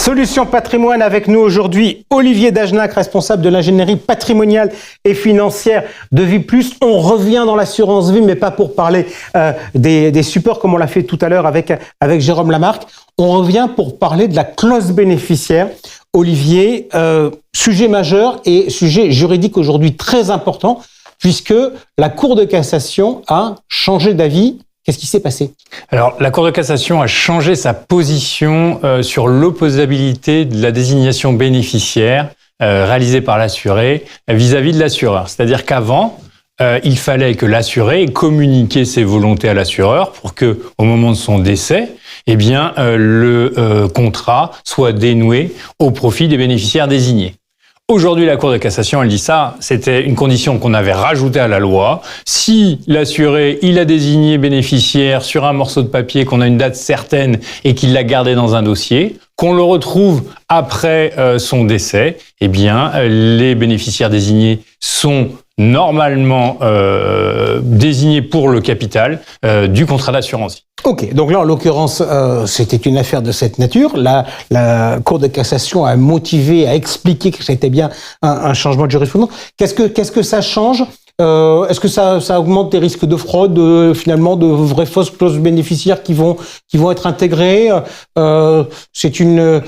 Solutions Patrimoine avec nous aujourd'hui, Olivier Dagenac, responsable de l'ingénierie patrimoniale et financière de Vie+. On revient dans l'assurance vie, mais pas pour parler des supports comme on l'a fait tout à l'heure avec Jérôme Lamarque. On revient pour parler de la clause bénéficiaire. Olivier, sujet majeur et sujet juridique aujourd'hui très important, puisque la Cour de cassation a changé d'avis. Qu'est-ce qui s'est passé ? Alors, la Cour de cassation a changé sa position sur l'opposabilité de la désignation bénéficiaire réalisée par l'assuré vis-à-vis de l'assureur. C'est-à-dire qu'avant, il fallait que l'assuré ait communiqué ses volontés à l'assureur pour que, au moment de son décès, eh bien, le contrat soit dénoué au profit des bénéficiaires désignés. Aujourd'hui, la Cour de cassation, elle dit ça, c'était une condition qu'on avait rajoutée à la loi. Si l'assuré, il a désigné bénéficiaire sur un morceau de papier, qu'on a une date certaine et qu'il l'a gardé dans un dossier, qu'on le retrouve après son décès, eh bien, les bénéficiaires désignés sont normalement désignés pour le capital du contrat d'assurance. Ok, donc là, en l'occurrence, c'était une affaire de cette nature. La Cour de cassation a motivé, a expliqué que c'était bien un changement de jurisprudence. Qu'est-ce que ça change ? Est-ce que ça augmente des risques de fraude, finalement, de vraies fausses clauses bénéficiaires qui vont être intégrées ? C'est une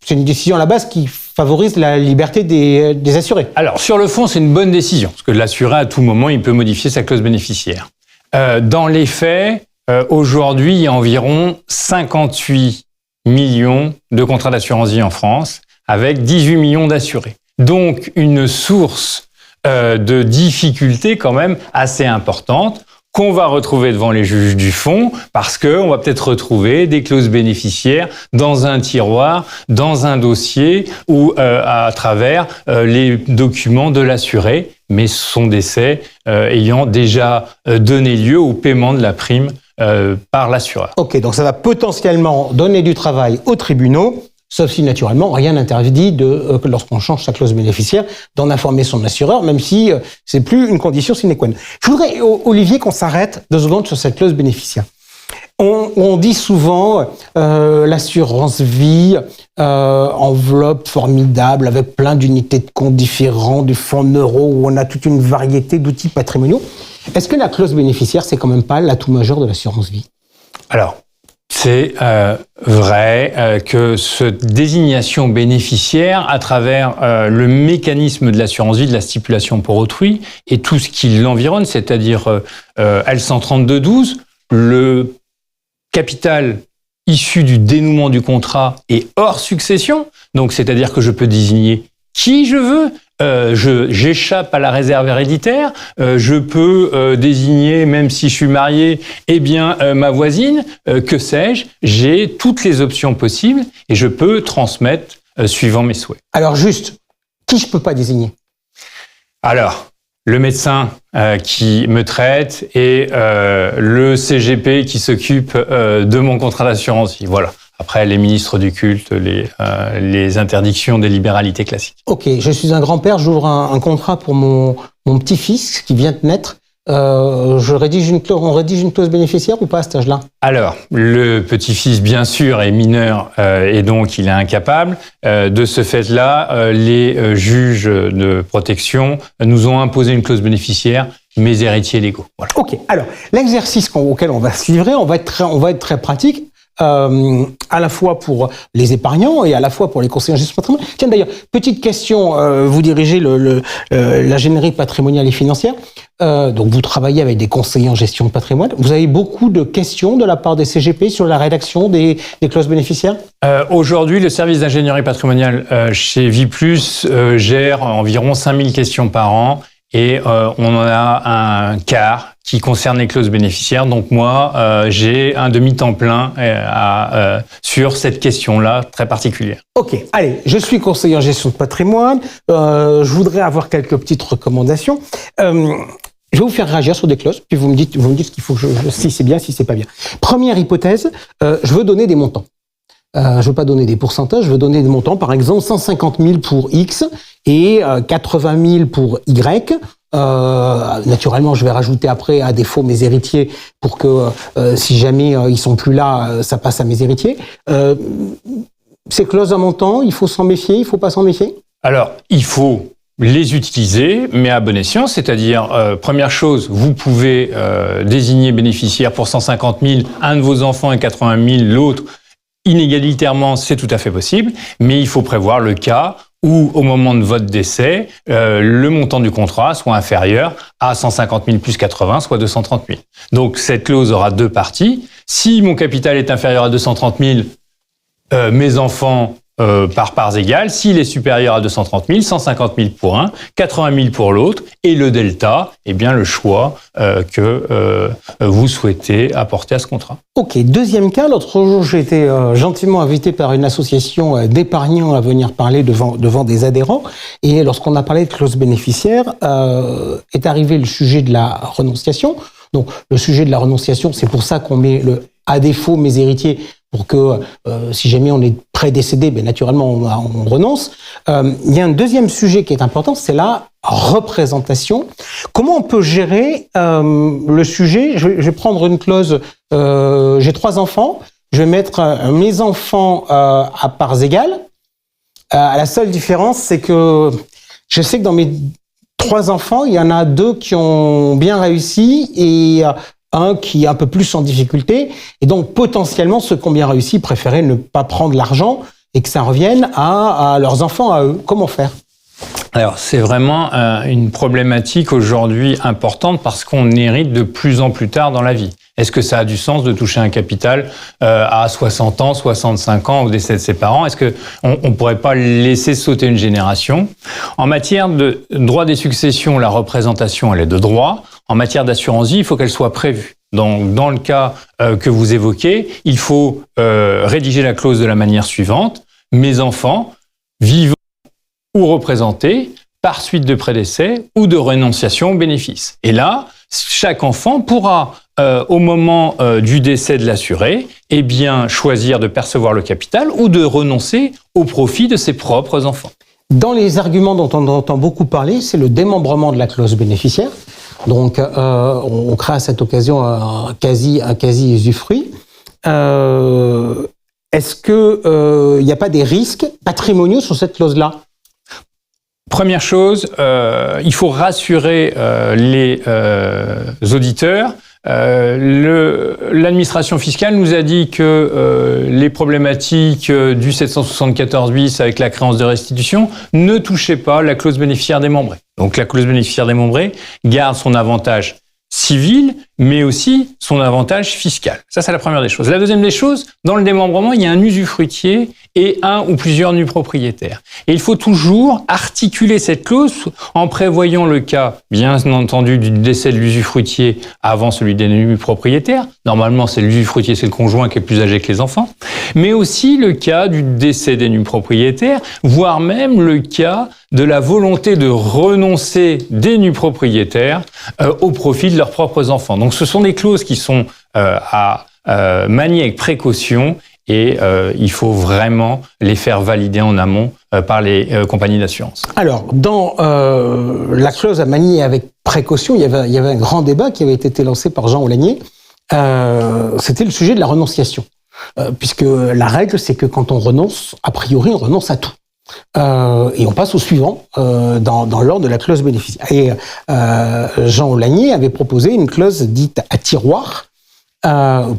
décision à la base qui favorise la liberté des assurés. Alors, sur le fond, c'est une bonne décision, parce que l'assuré, à tout moment, il peut modifier sa clause bénéficiaire. Dans les faits, aujourd'hui, il y a environ 58 millions de contrats d'assurance vie en France, avec 18 millions d'assurés. Donc, une source de difficultés quand même assez importante qu'on va retrouver devant les juges du fond, parce qu'on va peut-être retrouver des clauses bénéficiaires dans un tiroir, dans un dossier ou à travers les documents de l'assuré, mais son décès ayant déjà donné lieu au paiement de la prime par l'assureur. Ok, donc ça va potentiellement donner du travail aux tribunaux, sauf si, naturellement, rien n'interdit lorsqu'on change sa clause bénéficiaire, d'en informer son assureur, même si c'est plus une condition sine qua non. Je voudrais, Olivier, qu'on s'arrête 2 secondes sur cette clause bénéficiaire. On dit souvent l'assurance vie, enveloppe formidable avec plein d'unités de compte différents, du fonds euro où on a toute une variété d'outils patrimoniaux. Est-ce que la clause bénéficiaire, c'est quand même pas l'atout majeur de l'assurance vie ? Alors, c'est vrai que cette désignation bénéficiaire, à travers le mécanisme de l'assurance vie, de la stipulation pour autrui, et tout ce qui l'environne, c'est-à-dire L132.12, le capital issu du dénouement du contrat est hors succession, donc c'est-à-dire que je peux désigner qui je veux, j'échappe à la réserve héréditaire, je peux désigner, même si je suis marié, eh bien ma voisine, que sais-je, j'ai toutes les options possibles et je peux transmettre suivant mes souhaits. Alors juste, qui je peux pas désigner ? Alors, le médecin qui me traite et le CGP qui s'occupe de mon contrat d'assurance vie, voilà. Après, les ministres du culte, les interdictions des libéralités classiques. Ok, je suis un grand-père, j'ouvre un contrat pour mon petit-fils qui vient de naître. On rédige une clause bénéficiaire ou pas à cet âge-là ? Alors, le petit-fils, bien sûr, est mineur et donc il est incapable. De ce fait-là, les juges de protection nous ont imposé une clause bénéficiaire, mes héritiers légaux. Voilà. Ok, alors, l'exercice auquel on va se livrer, on va être très pratique. À la fois pour les épargnants et à la fois pour les conseillers en gestion patrimoniale. Tiens, d'ailleurs, petite question, vous dirigez l'ingénierie patrimoniale et financière, donc vous travaillez avec des conseillers en gestion de patrimoine. Vous avez beaucoup de questions de la part des CGP sur la rédaction des clauses bénéficiaires ? Aujourd'hui, le service d'ingénierie patrimoniale chez Vie+, gère environ 5000 questions par an. Et on en a un quart qui concerne les clauses bénéficiaires. Donc moi, j'ai un demi-temps plein sur cette question-là très particulière. Ok, allez, je suis conseiller en gestion de patrimoine. Je voudrais avoir quelques petites recommandations. Je vais vous faire réagir sur des clauses, puis vous me dites ce qu'il faut si c'est bien, si c'est pas bien. Première hypothèse, je veux donner des montants. Je veux pas donner des pourcentages, je veux donner des montants. Par exemple, 150 000 pour X et 80 000 pour Y. Naturellement, je vais rajouter après, à défaut, mes héritiers pour que si jamais ils sont plus là, ça passe à mes héritiers. Ces clauses à montant, il faut s'en méfier, il faut pas s'en méfier? Alors, il faut les utiliser, mais à bon escient, c'est-à-dire, première chose, vous pouvez désigner bénéficiaire pour 150 000, un de vos enfants et 80 000, l'autre. Inégalitairement, c'est tout à fait possible, mais il faut prévoir le cas où, au moment de votre décès, le montant du contrat soit inférieur à 150 000 plus 80, soit 230 000. Donc, cette clause aura deux parties. Si mon capital est inférieur à 230 000, mes enfants par parts égales. S'il est supérieur à 230 000, 150 000 pour un, 80 000 pour l'autre, et le delta, eh bien le choix que vous souhaitez apporter à ce contrat. Ok, deuxième cas, l'autre jour j'ai été gentiment invité par une association d'épargnants à venir parler devant des adhérents, et lorsqu'on a parlé de clause bénéficiaire, est arrivé le sujet de la renonciation. Donc le sujet de la renonciation, c'est pour ça qu'on met le « à défaut mes héritiers », pour que si jamais on est prédécédé, ben naturellement on renonce. Il y a un deuxième sujet qui est important, c'est la représentation. Comment on peut gérer le sujet? Je vais prendre une clause, j'ai 3 enfants, je vais mettre mes enfants à parts égales. La seule différence, c'est que je sais que dans mes 3 enfants, il y en a 2 qui ont bien réussi et un qui est un peu plus en difficulté, et donc potentiellement ceux qui ont bien réussi préféraient ne pas prendre l'argent et que ça revienne à leurs enfants, à eux. Comment faire? Alors c'est vraiment une problématique aujourd'hui importante parce qu'on hérite de plus en plus tard dans la vie. Est-ce que ça a du sens de toucher un capital à 60 ans, 65 ans au décès de ses parents? Est-ce qu'on ne pourrait pas laisser sauter une génération? En matière de droit des successions, la représentation elle est de droit. En matière d'assurance vie, il faut qu'elle soit prévue. Donc, dans le cas que vous évoquez, il faut rédiger la clause de la manière suivante. Mes enfants, vivants ou représentés, par suite de prédécès ou de renonciation au bénéfice. Et là, chaque enfant pourra, au moment du décès de l'assuré, eh bien, choisir de percevoir le capital ou de renoncer au profit de ses propres enfants. Dans les arguments dont on entend beaucoup parler, c'est le démembrement de la clause bénéficiaire. Donc, on crée à cette occasion un quasi usufruit. Est-ce que il n'y a pas des risques patrimoniaux sur cette clause-là? Première chose, il faut rassurer les auditeurs. L'administration fiscale nous a dit que les problématiques du 774 bis avec la créance de restitution ne touchaient pas la clause bénéficiaire démembrée. Donc la clause bénéficiaire démembrée garde son avantage civil, mais aussi son avantage fiscal. Ça, c'est la première des choses. La deuxième des choses, dans le démembrement, il y a un usufruitier et un ou plusieurs nus propriétaires. Et il faut toujours articuler cette clause en prévoyant le cas, bien entendu, du décès de l'usufruitier avant celui des nus propriétaires. Normalement, c'est l'usufruitier, c'est le conjoint qui est plus âgé que les enfants. Mais aussi le cas du décès des nus propriétaires, voire même le cas de la volonté de renoncer des nus propriétaires au profit de leurs propres enfants. Donc ce sont des clauses qui sont à manier avec précaution et il faut vraiment les faire valider en amont par les compagnies d'assurance. Alors, dans la clause à manier avec précaution, il y avait un grand débat qui avait été lancé par Jean Oulagnier. C'était le sujet de la renonciation. Puisque la règle, c'est que quand on renonce, a priori, on renonce à tout. Et on passe au suivant dans l'ordre de la clause bénéficiaire. Et Jean Oulagnier avait proposé une clause dite à tiroir,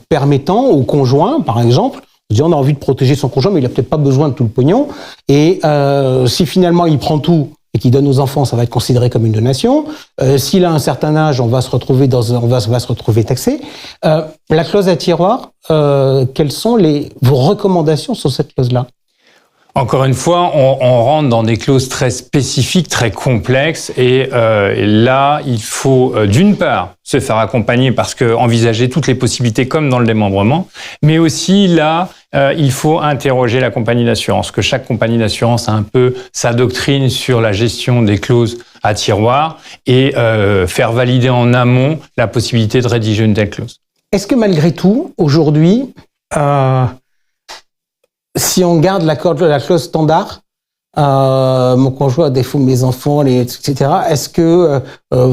permettant au conjoint, par exemple, on a envie de protéger son conjoint, mais il a peut-être pas besoin de tout le pognon. Et si finalement il prend tout et qu'il donne aux enfants, ça va être considéré comme une donation. S'il a un certain âge, on va se retrouver taxé. La clause à tiroir, quelles sont vos recommandations sur cette clause-là? Encore une fois, on rentre dans des clauses très spécifiques, très complexes, et là, il faut d'une part se faire accompagner parce que envisager toutes les possibilités comme dans le démembrement, mais aussi là, il faut interroger la compagnie d'assurance, que chaque compagnie d'assurance a un peu sa doctrine sur la gestion des clauses à tiroir et faire valider en amont la possibilité de rédiger une telle clause. Est-ce que malgré tout, aujourd'hui, si on garde la clause standard, mon conjoint à défaut mes enfants, etc., est-ce que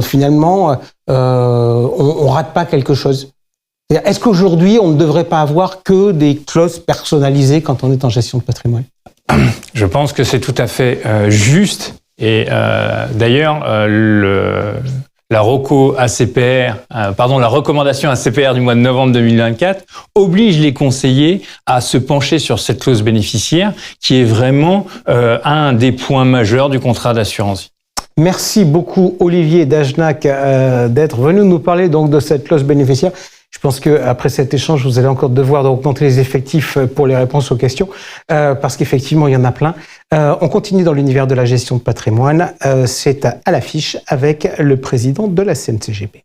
finalement on rate pas quelque chose? Est-ce qu'aujourd'hui, on ne devrait pas avoir que des clauses personnalisées quand on est en gestion de patrimoine? Je pense que c'est tout à fait juste. Et d'ailleurs, la recommandation ACPR du mois de novembre 2024 oblige les conseillers à se pencher sur cette clause bénéficiaire, qui est vraiment un des points majeurs du contrat d'assurance. Merci beaucoup Olivier Dagenac d'être venu nous parler donc de cette clause bénéficiaire. Je pense qu'après cet échange, vous allez encore devoir augmenter les effectifs pour les réponses aux questions, parce qu'effectivement, il y en a plein. On continue dans l'univers de la gestion de patrimoine. C'est à l'affiche avec le président de la CNCGP.